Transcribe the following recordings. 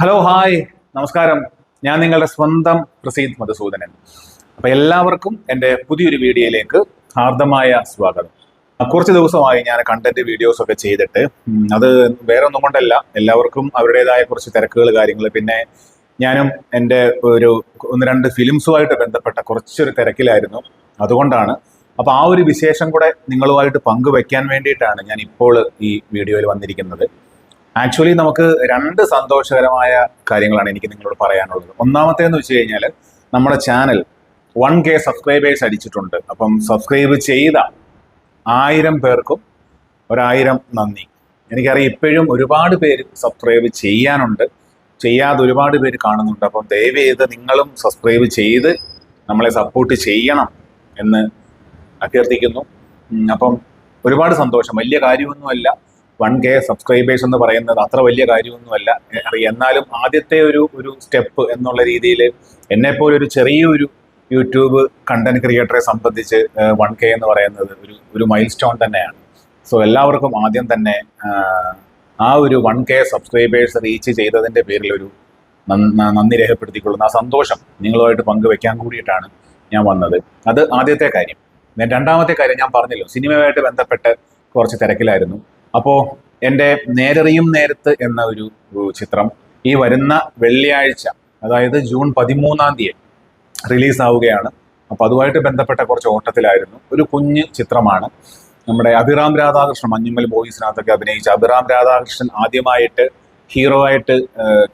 Hello hi നമസ്കാരം. ഞാൻ നിങ്ങളുടെ സ്വന്തം പ്രസീദ് മധുസൂദനൻ. അപ്പൊ എല്ലാവർക്കും എൻ്റെ പുതിയൊരു വീഡിയോയിലേക്ക് ഹാർദമായ സ്വാഗതം. കുറച്ച് ദിവസമായി ഞാൻ കണ്ടന്റ് വീഡിയോസ് ഒക്കെ ചെയ്തിട്ട് അത് വേറെ ഒന്നും കൊണ്ടല്ല, എല്ലാവർക്കും അവരുടേതായ കുറച്ച് തിരക്കുകൾ കാര്യങ്ങൾ, പിന്നെ ഞാനും എൻ്റെ ഒരു ഒന്ന് രണ്ട് ഫിലിംസുമായിട്ട് ബന്ധപ്പെട്ട കുറച്ചൊരു തിരക്കിലായിരുന്നു. അതുകൊണ്ടാണ്. അപ്പൊ ആ ഒരു വിശേഷം കൂടെ നിങ്ങളുമായിട്ട് പങ്കുവെക്കാൻ വേണ്ടിയിട്ടാണ് ഞാൻ ഇപ്പോൾ ഈ വീഡിയോയിൽ വന്നിരിക്കുന്നത്. ആക്ച്വലി നമുക്ക് രണ്ട് സന്തോഷകരമായ കാര്യങ്ങളാണ് എനിക്ക് നിങ്ങളോട് പറയാനുള്ളത്. ഒന്നാമത്തേന്ന് വെച്ച് കഴിഞ്ഞാൽ നമ്മുടെ ചാനൽ 1K സബ്സ്ക്രൈബേഴ്സ് അടിച്ചിട്ടുണ്ട്. അപ്പം സബ്സ്ക്രൈബ് ചെയ്ത 1000 പേർക്കും 1000 നന്ദി. എനിക്കറിയാം ഇപ്പോഴും ഒരുപാട് പേര് സബ്സ്ക്രൈബ് ചെയ്യാനുണ്ട്, ചെയ്യാതെ ഒരുപാട് പേര് കാണുന്നുണ്ട്. അപ്പം ദയവ് ചെയ്ത് നിങ്ങളും സബ്സ്ക്രൈബ് ചെയ്ത് നമ്മളെ സപ്പോർട്ട് ചെയ്യണം എന്ന് അഭ്യർത്ഥിക്കുന്നു. അപ്പം ഒരുപാട് സന്തോഷം. വലിയ കാര്യമൊന്നുമല്ല 1K സബ്സ്ക്രൈബേഴ്സ് എന്ന് പറയുന്നത്, അത്ര വലിയ കാര്യമൊന്നുമല്ല. എന്നാലും ആദ്യത്തെ ഒരു സ്റ്റെപ്പ് എന്നുള്ള രീതിയിൽ എന്നെപ്പോലെ ഒരു ചെറിയൊരു യൂട്യൂബ് കണ്ടന്റ് ക്രിയേറ്ററെ സംബന്ധിച്ച് 1K എന്ന് പറയുന്നത് ഒരു മൈൽ സ്റ്റോൺ തന്നെയാണ്. സോ എല്ലാവർക്കും ആദ്യം തന്നെ ആ ഒരു 1K സബ്സ്ക്രൈബേഴ്സ് റീച്ച് ചെയ്തതിൻ്റെ പേരിൽ ഒരു നന്ദി രേഖപ്പെടുത്തിക്കൊള്ളുന്ന ആ സന്തോഷം നിങ്ങളുമായിട്ട് പങ്കുവെക്കാൻ കൂടിയിട്ടാണ് ഞാൻ വന്നത്. അത് ആദ്യത്തെ കാര്യം. രണ്ടാമത്തെ കാര്യം ഞാൻ പറഞ്ഞല്ലോ, സിനിമയുമായിട്ട് ബന്ധപ്പെട്ട് കുറച്ച് തിരക്കിലായിരുന്നു. അപ്പോൾ എൻ്റെ നേരറിയും നേരത്ത് എന്ന ഒരു ചിത്രം ഈ വരുന്ന വെള്ളിയാഴ്ച, അതായത് ജൂൺ 13 റിലീസാവുകയാണ്. അപ്പോൾ അതുമായിട്ട് ബന്ധപ്പെട്ട കുറച്ച് ഓട്ടത്തിലായിരുന്നു. ഒരു കുഞ്ഞ് ചിത്രമാണ്. നമ്മുടെ അഭിറാം രാധാകൃഷ്ണൻ, മഞ്ഞുമ്മൽ ബോയ്സിനകത്തൊക്കെ അഭിനയിച്ച അഭിറാം രാധാകൃഷ്ണൻ ആദ്യമായിട്ട് ഹീറോ ആയിട്ട്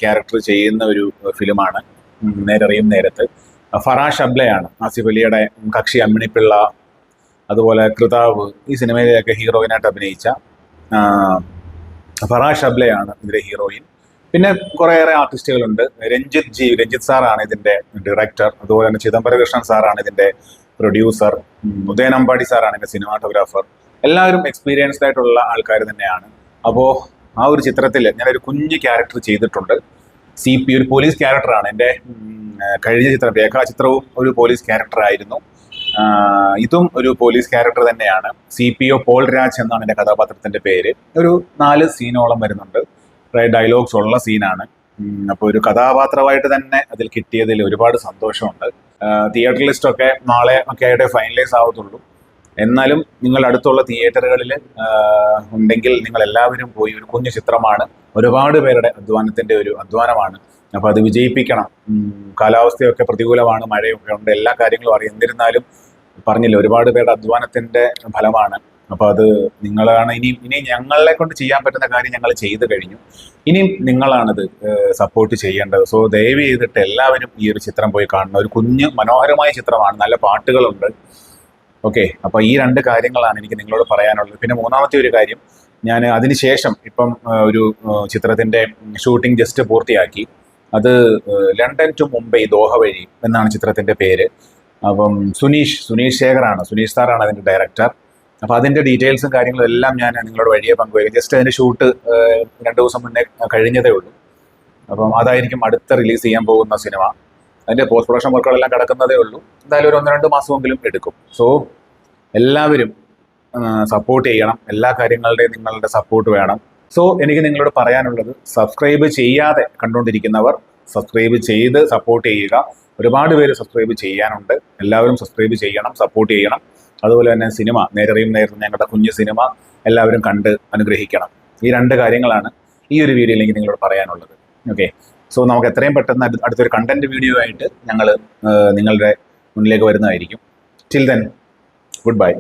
ക്യാരക്ടർ ചെയ്യുന്ന ഒരു ഫിലിമാണ് നേരറിയും നേരത്ത്. ഫറാഷ് അബ്ലയാണ് ആസിഫ് അലിയുടെ കക്ഷി അമ്മിണിപ്പിള്ള, അതുപോലെ കൃതാവ്, ഈ സിനിമയിലൊക്കെ ഹീറോയിനായിട്ട് അഭിനയിച്ച ഫറാഷ് അബ്ലയാണ് ഇതിലെ ഹീറോയിൻ. പിന്നെ കുറേയേറെ ആർട്ടിസ്റ്റുകളുണ്ട്. രഞ്ജിത്ത് സാറാണ് ഇതിൻ്റെ ഡയറക്ടർ. അതുപോലെ തന്നെ ചിദംബരകൃഷ്ണൻ സാറാണ് ഇതിൻ്റെ പ്രൊഡ്യൂസർ. ഉദയൻ അമ്പാടി സാറാണ് ഇതിൻ്റെ സിനിമാറ്റോഗ്രാഫർ. എല്ലാവരും എക്സ്പീരിയൻസ്ഡ് ആയിട്ടുള്ള ആൾക്കാർ തന്നെയാണ്. അപ്പോൾ ആ ഒരു ചിത്രത്തിൽ ഞാനൊരു കുഞ്ഞ് ക്യാരക്ടർ ചെയ്തിട്ടുണ്ട്. CP, ഒരു പോലീസ് ക്യാരക്ടറാണ്. എൻ്റെ കഴിഞ്ഞ ചിത്രം രേഖാചിത്രവും ഒരു പോലീസ് ക്യാരക്ടറായിരുന്നു. ഇതും ഒരു പോലീസ് ക്യാരക്ടർ തന്നെയാണ്. CPO പോൾ രാജ് എന്നാണ് എൻ്റെ കഥാപാത്രത്തിൻ്റെ പേര്. ഒരു 4 സീനോളം വരുന്നുണ്ട്. ഡയലോഗ്സ് ഉള്ള സീനാണ്. അപ്പോൾ ഒരു കഥാപാത്രമായിട്ട് തന്നെ അതിൽ കിട്ടിയതിൽ ഒരുപാട് സന്തോഷമുണ്ട്. തിയേറ്റർ ലിസ്റ്റൊക്കെ നാളെ ഒക്കെ ആയിട്ട് ഫൈനലൈസ് ആവത്തുള്ളൂ. എന്നാലും നിങ്ങൾ അടുത്തുള്ള തിയേറ്ററുകളിൽ ഉണ്ടെങ്കിൽ നിങ്ങൾ എല്ലാവരും പോയി, ഒരു കുഞ്ഞു ചിത്രമാണ്, ഒരുപാട് പേരുടെ അധ്വാനത്തിൻ്റെ ഒരു അധ്വാനമാണ്. അപ്പോൾ അത് വിജയിപ്പിക്കണം. കാലാവസ്ഥയൊക്കെ പ്രതികൂലമാണ്, മഴയൊക്കെ ഉണ്ട്, എല്ലാ കാര്യങ്ങളും അറിയാം. എന്നിരുന്നാലും പറഞ്ഞില്ല, ഒരുപാട് പേരുടെ അധ്വാനത്തിൻ്റെ ഫലമാണ്. അപ്പോൾ അത് നിങ്ങളാണ് ഇനി ഞങ്ങളെ കൊണ്ട് ചെയ്യാൻ പറ്റുന്ന കാര്യം ഞങ്ങൾ ചെയ്തു കഴിഞ്ഞു. ഇനിയും നിങ്ങളാണിത് സപ്പോർട്ട് ചെയ്യേണ്ടത്. സോ ദയവ് ചെയ്തിട്ട് എല്ലാവരും ഈ ഒരു ചിത്രം പോയി കാണണം. ഒരു കുഞ്ഞ് മനോഹരമായ ചിത്രമാണ്, നല്ല പാട്ടുകളുണ്ട്. ഓക്കെ, അപ്പോൾ ഈ 2 കാര്യങ്ങളാണ് എനിക്ക് നിങ്ങളോട് പറയാനുള്ളത്. പിന്നെ മൂന്നാമത്തെ ഒരു കാര്യം, ഞാൻ അതിനുശേഷം ഇപ്പം ഒരു ചിത്രത്തിൻ്റെ ഷൂട്ടിംഗ് ജസ്റ്റ് പൂർത്തിയാക്കി. അത് ലണ്ടൻ ടു മുംബൈ ദോഹ വഴി എന്നാണ് ചിത്രത്തിൻ്റെ പേര്. അപ്പം സുനീഷ് ശേഖറാണ്, സുനീഷ് സാറാണ് അതിൻ്റെ ഡയറക്ടർ. അപ്പോൾ അതിൻ്റെ ഡീറ്റെയിൽസും കാര്യങ്ങളും എല്ലാം ഞാൻ നിങ്ങളുടെ വഴിയെ പങ്കുവയ്ക്കും. ജസ്റ്റ് അതിൻ്റെ ഷൂട്ട് 2 ദിവസം മുന്നേ കഴിഞ്ഞതേ ഉള്ളൂ. അപ്പം അതായിരിക്കും അടുത്ത റിലീസ് ചെയ്യാൻ പോകുന്ന സിനിമ. അതിൻ്റെ പോസ്റ്റ് പ്രൊഡക്ഷൻ വർക്കുകളെല്ലാം കിടക്കുന്നതേ ഉള്ളൂ. എന്തായാലും ഒരു 1-2 മാസമെങ്കിലും എടുക്കും. സോ എല്ലാവരും സപ്പോർട്ട് ചെയ്യണം. എല്ലാ കാര്യങ്ങളുടെയും നിങ്ങളുടെ സപ്പോർട്ട് വേണം. സോ എനിക്ക് നിങ്ങളോട് പറയാനുള്ളത്, സബ്സ്ക്രൈബ് ചെയ്യാതെ കണ്ടുകൊണ്ടിരിക്കുന്നവർ സബ്സ്ക്രൈബ് ചെയ്ത് സപ്പോർട്ട് ചെയ്യുക. ഒരുപാട് പേര് സബ്സ്ക്രൈബ് ചെയ്യാനുണ്ട്. എല്ലാവരും സബ്സ്ക്രൈബ് ചെയ്യണം, സപ്പോർട്ട് ചെയ്യണം. അതുപോലെ തന്നെ സിനിമ നേരറിയും നേരത്തെ ഞങ്ങളുടെ കുഞ്ഞു സിനിമ എല്ലാവരും കണ്ട് അനുഗ്രഹിക്കണം. ഈ 2 കാര്യങ്ങളാണ് ഈ ഒരു വീഡിയോയിൽ എനിക്ക് നിങ്ങളോട് പറയാനുള്ളത്. ഓക്കെ, സോ നമുക്ക് എത്രയും പെട്ടെന്ന് അടുത്തൊരു കണ്ടന്റ് വീഡിയോ ആയിട്ട് ഞങ്ങൾ നിങ്ങളുടെ മുന്നിലേക്ക് വരുന്നതായിരിക്കും. Till then, good bye.